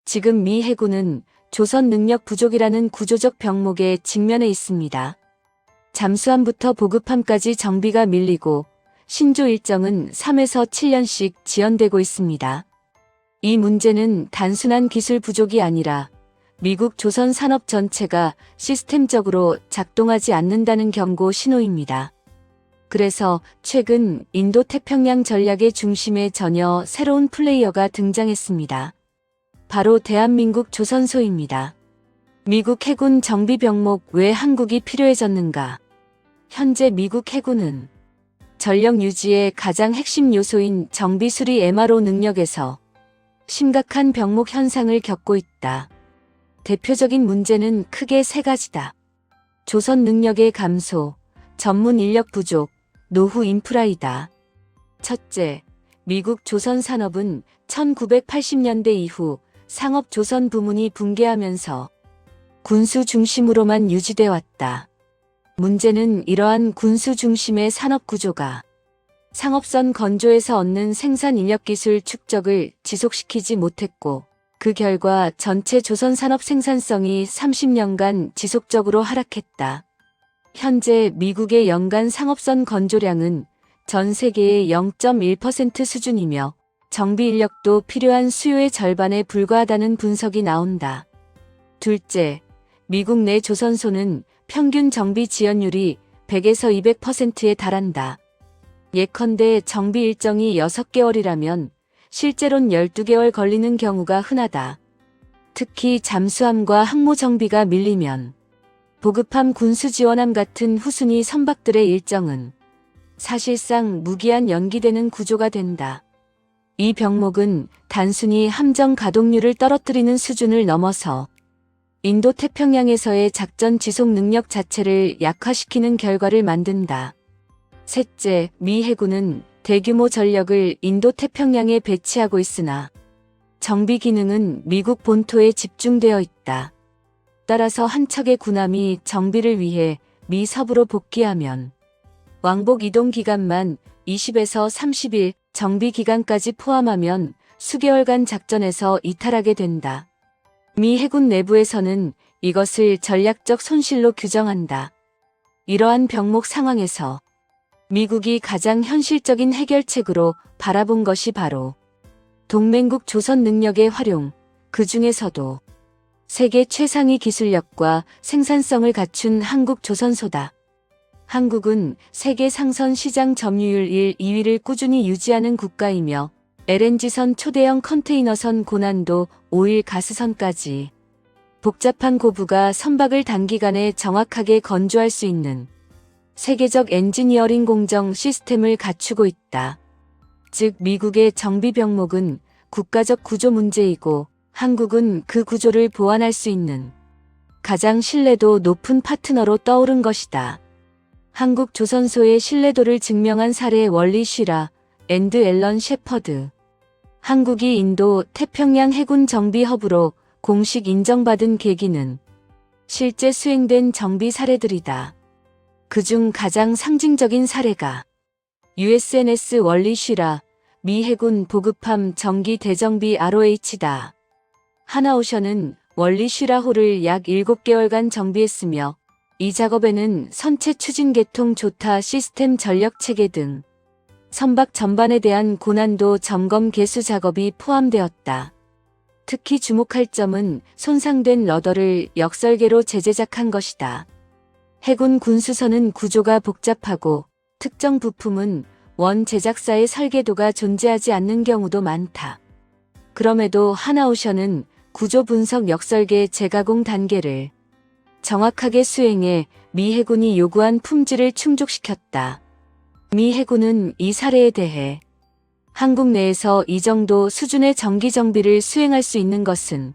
지금 미 해군은 조선 능력 부족이라는 구조적 병목에 직면해 있습니다. 잠수함부터 보급함까지 정비가 밀리고 신조 일정은 3에서 7년씩 지연되고 있습니다. 이 문제는 단순한 기술 부족이 아니라 미국 조선 산업 전체가 시스템적으로 작동하지 않는다는 경고 신호입니다. 그래서 최근 인도 태평양 전략의 중심에 전혀 새로운 플레이어가 등장했습니다. 바로 대한민국 조선소입니다. 미국 해군 정비 병목 왜 한국이 필요해졌는가? 현재 미국 해군은 전력 유지의 가장 핵심 요소인 정비 수리 MRO 능력에서 심각한 병목 현상을 겪고 있다. 대표적인 문제는 크게 세 가지다. 조선 능력의 감소, 전문 인력 부족, 노후 인프라이다. 첫째, 미국 조선 산업은 1980년대 이후 상업 조선 부문이 붕괴하면서 군수 중심으로만 유지돼 왔다. 문제는 이러한 군수 중심의 산업 구조가 상업선 건조에서 얻는 생산 인력 기술 축적을 지속시키지 못했고, 그 결과 전체 조선 산업 생산성이 30년간 지속적으로 하락했다. 현재 미국의 연간 상업선 건조량은 전 세계의 0.1% 수준이며 정비 인력도 필요한 수요의 절반에 불과하다는 분석이 나온다. 둘째, 미국 내 조선소는 평균 정비 지연율이 100에서 200%에 달한다. 예컨대 정비 일정이 6개월이라면 실제론 12개월 걸리는 경우가 흔하다. 특히 잠수함과 항모 정비가 밀리면 보급함 군수 지원함 같은 후순위 선박들의 일정은 사실상 무기한 연기되는 구조가 된다. 이 병목은 단순히 함정 가동률을 떨어뜨리는 수준을 넘어서 인도 태평양에서의 작전 지속 능력 자체를 약화시키는 결과를 만든다. 셋째, 미 해군은 대규모 전력을 인도 태평양에 배치하고 있으나 정비 기능은 미국 본토에 집중되어 있다. 따라서 한 척의 군함이 정비를 위해 미 서부로 복귀하면 왕복 이동 기간만 20에서 30일, 정비 기간까지 포함하면 수개월간 작전에서 이탈하게 된다. 미 해군 내부에서는 이것을 전략적 손실로 규정한다. 이러한 병목 상황에서 미국이 가장 현실적인 해결책으로 바라본 것이 바로 동맹국 조선 능력의 활용, 그 중에서도 세계 최상위 기술력과 생산성을 갖춘 한국 조선소다. 한국은 세계 상선 시장 점유율 1, 2위를 꾸준히 유지하는 국가이며 LNG선 초대형 컨테이너선 고난도 오일 가스선까지 복잡한 고부가 선박을 단기간에 정확하게 건조할 수 있는 세계적 엔지니어링 공정 시스템을 갖추고 있다. 즉 미국의 정비 병목은 국가적 구조 문제이고 한국은 그 구조를 보완할 수 있는 가장 신뢰도 높은 파트너로 떠오른 것이다. 한국 조선소의 신뢰도를 증명한 사례 월리 쉬라 앤드 앨런 셰퍼드. 한국이 인도 태평양 해군 정비 허브로 공식 인정받은 계기는 실제 수행된 정비 사례들이다. 그중 가장 상징적인 사례가 USNS 월리 쉬라 미 해군 보급함 정기 대정비 ROH다. 하나오션은 월리 쉬라호를 약 7개월간 정비했으며 이 작업에는 선체 추진 계통 조타 시스템 전력 체계 등 선박 전반에 대한 고난도 점검 개수 작업이 포함되었다. 특히 주목할 점은 손상된 러더를 역설계로 재제작한 것이다. 해군 군수선은 구조가 복잡하고 특정 부품은 원 제작사의 설계도가 존재하지 않는 경우도 많다. 그럼에도 하나오션은 구조 분석 역설계 재가공 단계를 정확하게 수행해 미 해군이 요구한 품질을 충족시켰다. 미 해군은 이 사례에 대해 한국 내에서 이 정도 수준의 정기 정비를 수행할 수 있는 것은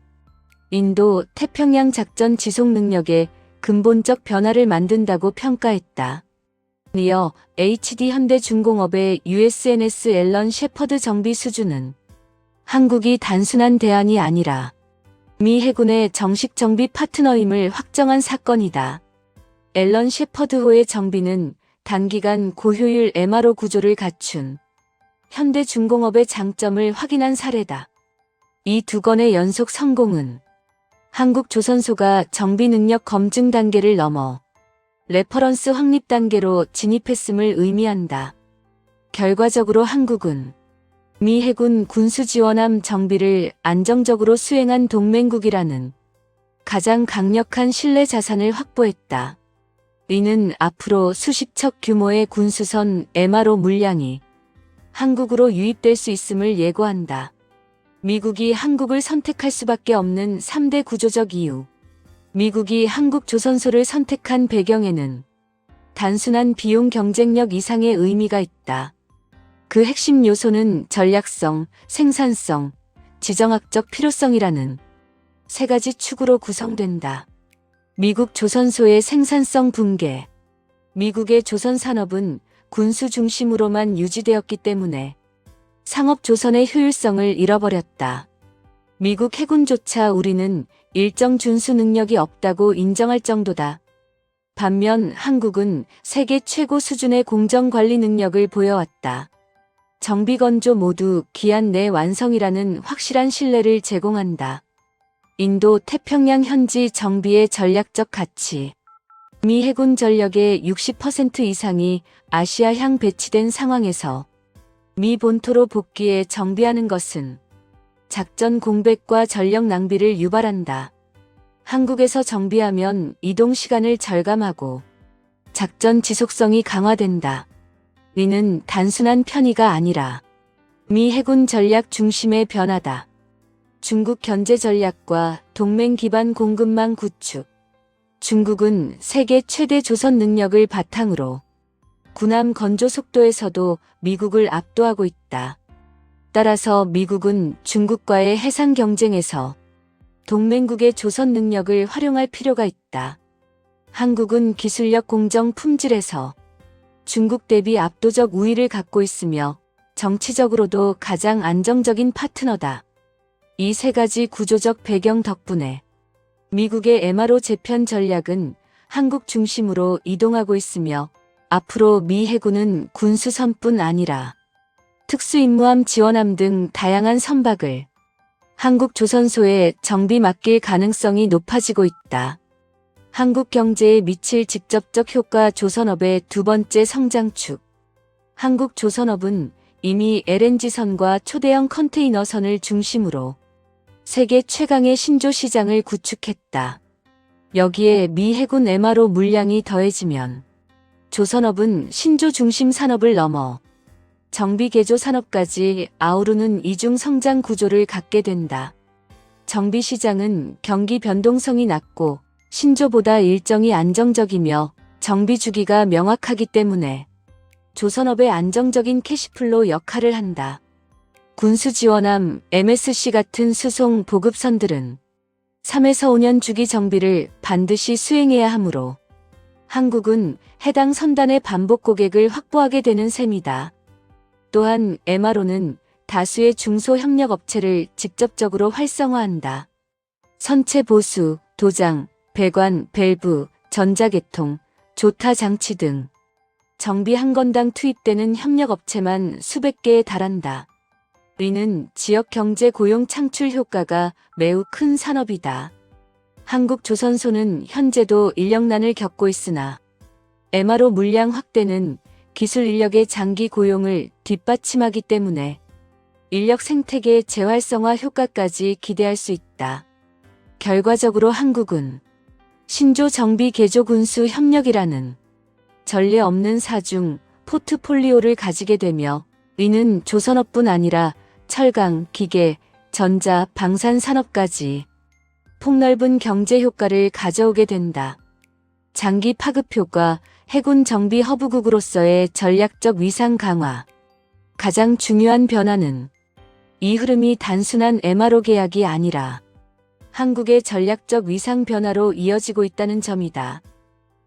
인도 태평양 작전 지속 능력에 근본적 변화를 만든다고 평가했다. 이어 HD 현대중공업의 USNS 앨런 셰퍼드 정비 수준은 한국이 단순한 대안이 아니라 미 해군의 정식 정비 파트너임을 확정한 사건이다. 앨런 셰퍼드호의 정비는 단기간 고효율 MRO 구조를 갖춘 현대중공업의 장점을 확인한 사례다. 이 두 건의 연속 성공은 한국 조선소가 정비 능력 검증 단계를 넘어 레퍼런스 확립 단계로 진입했음을 의미한다. 결과적으로 한국은 미 해군 군수 지원함 정비를 안정적으로 수행한 동맹국이라는 가장 강력한 신뢰 자산을 확보했다. 이는 앞으로 수십 척 규모의 군수선 MRO 물량이 한국으로 유입될 수 있음을 예고한다. 미국이 한국을 선택할 수밖에 없는 3대 구조적 이유. 미국이 한국 조선소를 선택한 배경에는 단순한 비용 경쟁력 이상의 의미가 있다. 그 핵심 요소는 전략성, 생산성, 지정학적 필요성이라는 세 가지 축으로 구성된다. 미국 조선소의 생산성 붕괴. 미국의 조선 산업은 군수 중심으로만 유지되었기 때문에 상업 조선의 효율성을 잃어버렸다. 미국 해군조차 우리는 일정 준수 능력이 없다고 인정할 정도다. 반면 한국은 세계 최고 수준의 공정관리 능력을 보여왔다. 정비 건조 모두 기한 내 완성이라는 확실한 신뢰를 제공한다. 인도 태평양 현지 정비의 전략적 가치. 미 해군 전력의 60% 이상이 아시아향 배치된 상황에서 미 본토로 복귀해 정비하는 것은 작전 공백과 전력 낭비를 유발한다. 한국에서 정비하면 이동 시간을 절감하고 작전 지속성이 강화된다. 이는 단순한 편의가 아니라 미 해군 전략 중심의 변화다. 중국 견제 전략과 동맹 기반 공급망 구축. 중국은 세계 최대 조선 능력을 바탕으로 군함 건조 속도에서도 미국을 압도하고 있다. 따라서 미국은 중국과의 해상 경쟁에서 동맹국의 조선 능력을 활용할 필요가 있다. 한국은 기술력 공정 품질에서 중국 대비 압도적 우위를 갖고 있으며 정치적으로도 가장 안정적인 파트너다. 이 세 가지 구조적 배경 덕분에 미국의 MRO 재편 전략은 한국 중심으로 이동하고 있으며 앞으로 미 해군은 군수선뿐 아니라 특수임무함 지원함 등 다양한 선박을 한국 조선소에 정비 맡길 가능성이 높아지고 있다. 한국 경제에 미칠 직접적 효과. 조선업의 두 번째 성장축. 한국 조선업은 이미 LNG선과 초대형 컨테이너선을 중심으로 세계 최강의 신조 시장을 구축했다. 여기에 미 해군 MRO 물량이 더해지면 조선업은 신조 중심 산업을 넘어 정비 개조 산업까지 아우르는 이중 성장 구조를 갖게 된다. 정비 시장은 경기 변동성이 낮고 신조보다 일정이 안정적이며 정비 주기가 명확하기 때문에 조선업의 안정적인 캐시플로 역할을 한다. 군수 지원함, MSC 같은 수송 보급선들은 3에서 5년 주기 정비를 반드시 수행해야 하므로 한국은 해당 선단의 반복 고객을 확보하게 되는 셈이다. 또한 MRO는 다수의 중소협력업체를 직접적으로 활성화한다. 선체 보수, 도장, 배관, 밸브, 전자계통, 조타 장치 등 정비 한 건당 투입되는 협력업체만 수백 개에 달한다. 이는 지역 경제 고용 창출 효과가 매우 큰 산업이다. 한국 조선소는 현재도 인력난을 겪고 있으나 MRO 물량 확대는 기술 인력의 장기 고용을 뒷받침하기 때문에 인력 생태계 재활성화 효과까지 기대할 수 있다. 결과적으로 한국은 신조 정비 개조 군수 협력이라는 전례 없는 사중 포트폴리오를 가지게 되며 이는 조선업뿐 아니라 철강, 기계, 전자, 방산 산업까지 폭넓은 경제 효과를 가져오게 된다. 장기 파급 효과, 해군 정비 허브국으로서의 전략적 위상 강화. 가장 중요한 변화는 이 흐름이 단순한 MRO 계약이 아니라 한국의 전략적 위상 변화로 이어지고 있다는 점이다.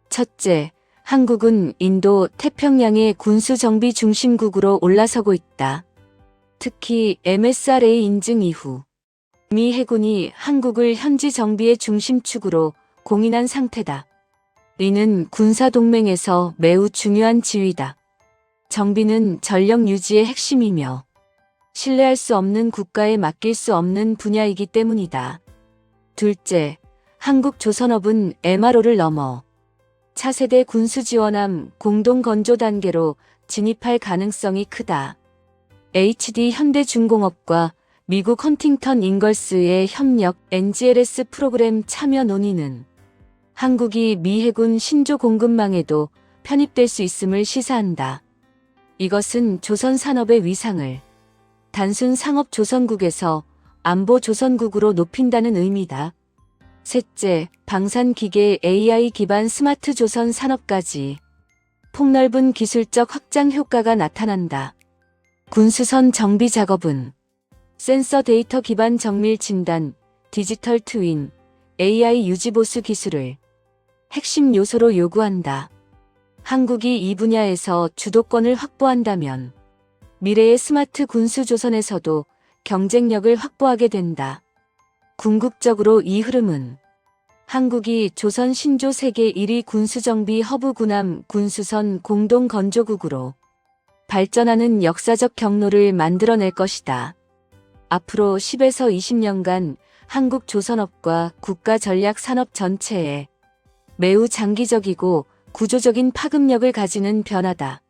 첫째, 한국은 인도 태평양의 군수 정비 중심국으로 올라서고 있다. 특히 MSRA 인증 이후 미 해군이 한국을 현지 정비의 중심축으로 공인한 상태다. 이는 군사동맹에서 매우 중요한 지위다. 정비는 전력 유지의 핵심이며 신뢰할 수 없는 국가에 맡길 수 없는 분야이기 때문이다. 둘째, 한국 조선업은 MRO를 넘어 차세대 군수지원함 공동건조 단계로 진입할 가능성이 크다. HD 현대중공업과 미국 헌팅턴 잉걸스의 협력 NGLS 프로그램 참여 논의는 한국이 미 해군 신조 공급망에도 편입될 수 있음을 시사한다. 이것은 조선 산업의 위상을 단순 상업 조선국에서 안보 조선국으로 높인다는 의미다. 셋째, 방산기계 AI 기반 스마트 조선 산업까지 폭넓은 기술적 확장 효과가 나타난다. 군수선 정비 작업은 센서 데이터 기반 정밀 진단, 디지털 트윈, AI 유지보수 기술을 핵심 요소로 요구한다. 한국이 이 분야에서 주도권을 확보한다면 미래의 스마트 군수 조선에서도 경쟁력을 확보하게 된다. 궁극적으로 이 흐름은 한국이 조선 신조 세계 1위 군수정비 허브 군함 군수선 공동건조국으로 발전하는 역사적 경로를 만들어낼 것이다. 앞으로 10에서 20년간 한국 조선업과 국가 전략 산업 전체에 매우 장기적이고 구조적인 파급력을 가지는 변화다.